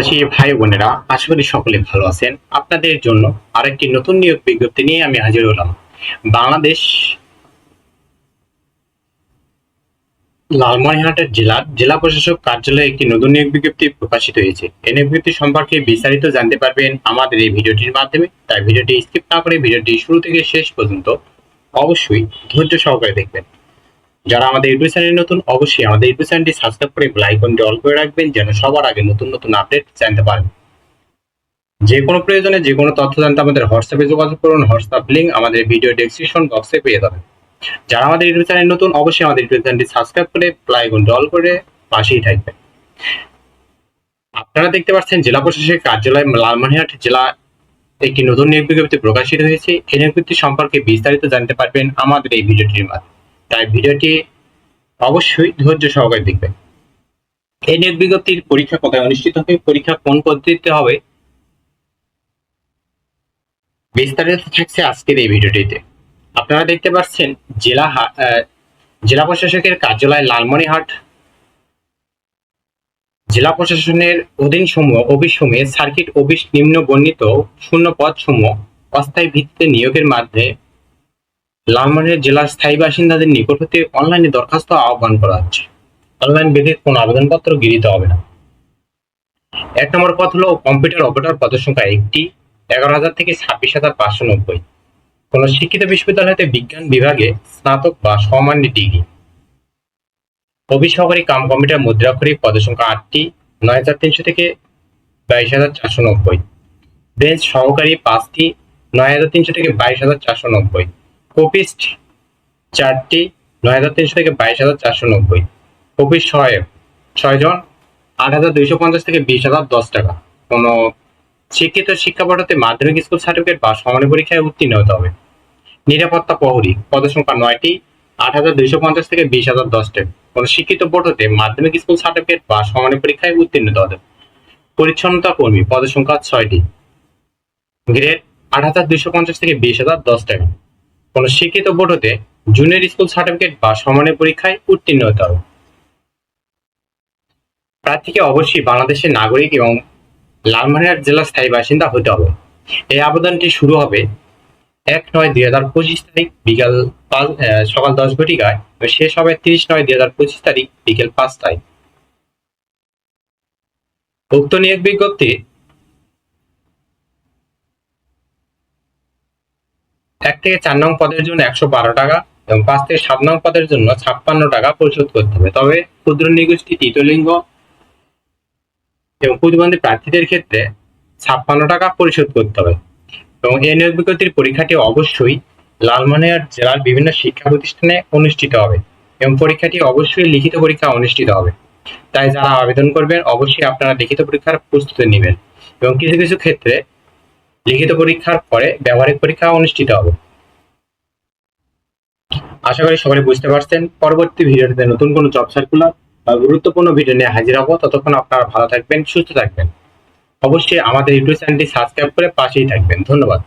প্রবাসী ভাই বোনেরা, আশা করি সকলে ভালো আছেন। আপনাদের জন্য আরেকটি নতুন নিয়োগ বিজ্ঞপ্তি নিয়ে আমি হাজির হলাম। বাংলাদেশ লালমনিরহাটের জেলা প্রশাসক কার্যালয়ে একটি নতুন নিয়োগ বিজ্ঞপ্তি প্রকাশিত হয়েছে। এই নিয়োগ বিজ্ঞপ্তি সম্পর্কে বিস্তারিত জানতে পারবেন আমাদের এই ভিডিওটির মাধ্যমে। তাই ভিডিওটি স্কিপ না করে ভিডিওটি শুরু থেকে শেষ পর্যন্ত অবশ্যই ধৈর্য সহকারে দেখবেন। যারা আমাদের ইউটিউব চ্যানেলে নতুন, অবশ্যই আমাদের ইউটিউব চ্যানেলটি সাবস্ক্রাইব করে বেল আইকনটি অল করে রাখবেন, যেন সবার আগে নতুন নতুন আপডেট জানতে পারেন। যে কোনো প্রয়োজনে যে কোনো তথ্য জানতে আমাদের হোয়াটসঅ্যাপে যোগাযোগ করুন। হোয়াটসঅ্যাপ লিংক আমাদের ভিডিও ডেসক্রিপশন বক্সে পেয়ে যাবেন। যারা আমাদের ইউটিউব চ্যানেল নতুন, অবশ্যই আমাদের ইউটিউব চ্যানেলটি সাবস্ক্রাইব করে বেল আইকনটি অল করে পাশেই থাকবেন। আপনারা দেখতে পাচ্ছেন জেলা প্রশাসকের কার্যালয় লালমনিরহাট জেলা একটি নতুন নিয়োগ বিজ্ঞপ্তি প্রকাশিত হয়েছে। এই নিয়োগ বিজ্ঞপ্তি সম্পর্কে বিস্তারিত জানতে পারবেন আমাদের এই ভিডিওটির মাধ্যমে। তাই ভিডিওটি অবশ্যই ধৈর্য সহকারে দেখবেন। এই নিয়োগ বিজ্ঞপ্তির পরীক্ষা কোথায় অনুষ্ঠিত হবে, পরীক্ষা কোন পদ্ধতিতে হবে, বিস্তারিত থাকছে আজকের এই ভিডিওটিতে। আপনারা দেখতে পাচ্ছেন জেলা প্রশাসকের কার্যালয় লালমনিরহাট জেলা প্রশাসনের অধীন সমূহ অফিস সমূহে সার্কিট অফিস নিম্ন বর্ণিত শূন্য পদ সমূহ অস্থায়ী ভিত্তিতে নিয়োগের মাধ্যমে লালমনিরহাট জেলার স্থায়ী বাসিন্দাদের নিকট হতে অনলাইনে দরখাস্ত আহ্বান করা হচ্ছে। অনলাইন ব্যতীত কোনো আবেদনপত্র গৃহীত হবে না। 1 নম্বর পদ হলো কম্পিউটার অপারেটর, পদের সংখ্যা 1টি, 11,000 থেকে 26,590। কোন শিক্ষিত বিশ্ববিদ্যালয় হতে বিজ্ঞান বিভাগে স্নাতক বা সমমানের ডিগ্রি। অফিস সহকারী কাম কম্পিউটার মুদ্রাক্ষরিক, পদের সংখ্যা 8টি, 9,300 থেকে 22,490। বেঞ্চ সহকারী 5টি, 9,300 থেকে 22,490। কপিস্ট 4টি, 9,300 থেকে 22,490। অফিস সহায়ক 6 জন, 8,250 থেকে 20,010 টাকা। কোন শিক্ষিত শিক্ষাবোর্ড হতে মাধ্যমিক স্কুল সার্টিফিকেট বা সমানের পরীক্ষায় উত্তীর্ণ হতে হবে। নিরাপত্তা প্রহরী, পদের সংখ্যা 9টি, 8,250 থেকে 20,010 টাকা। কোন শিক্ষিত বোর্ড হতে মাধ্যমিক স্কুল সার্টিফিকেট বা সমানের পরীক্ষায় উত্তীর্ণ হতে হবে। পরিচ্ছন্নতা কর্মী, পদের সংখ্যা 6টি, গ্রেড 8,250 থেকে 20,010 টাকা। কোন শিক্ষিত বোর্ড হতে জুনিয়র স্কুল সার্টিফিকেট বা সমানের পরীক্ষায় উত্তীর্ণ হতে হবে। প্রার্থীকে অবশ্যই বাংলাদেশের নাগরিক এবং লালমনিরহাট জেলার স্থায়ী বাসিন্দা হতে হবে। এই আবেদনটি শুরু হবে 1/9/2025 তারিখ বিকাল সকাল 10 ঘটিকায়, শেষ হবে 30/9/2025 তারিখ বিকেল 5টায়। উক্ত নিয়োগ বিজ্ঞপ্তি 1 থেকে 4 নং পদের জন্য 112 টাকা এবং 5 থেকে 7 নং পদের জন্য 56 টাকা পরিশোধ করতে হবে। তবে ক্ষুদ্র নৃগোষ্ঠী, তৃতীয় লিঙ্গ এবং প্রতিবন্ধী প্রার্থীদের ক্ষেত্রে 56 টাকা পরিশোধ করতে হবে। এবং এই নিয়োগ বিজ্ঞপ্তির পরীক্ষাটি অবশ্যই লালমনিরহাট জেলার বিভিন্ন শিক্ষা প্রতিষ্ঠানে অনুষ্ঠিত হবে এবং পরীক্ষাটি অবশ্যই লিখিত পরীক্ষা অনুষ্ঠিত হবে। তাই যারা আবেদন করবেন অবশ্যই আপনারা লিখিত পরীক্ষার প্রস্তুতি নেবেন এবং কিছু কিছু ক্ষেত্রে লিখিত পরীক্ষার পরে ব্যবহারিক পরীক্ষা অনুষ্ঠিত হবে। আশা করি সবাই বুঝতে পারছেন। পরবর্তী ভিডিওতে নতুন কোনো জব সার্কুলার বা গুরুত্বপূর্ণ ভিডিও নিয়ে হাজির হবো। ততক্ষণ আপনারা ভালো থাকবেন, সুস্থ থাকবেন। অবশ্যই আমাদের ইউটিউব চ্যানেলটি সাবস্ক্রাইব করে পাশেই থাকবেন। ধন্যবাদ।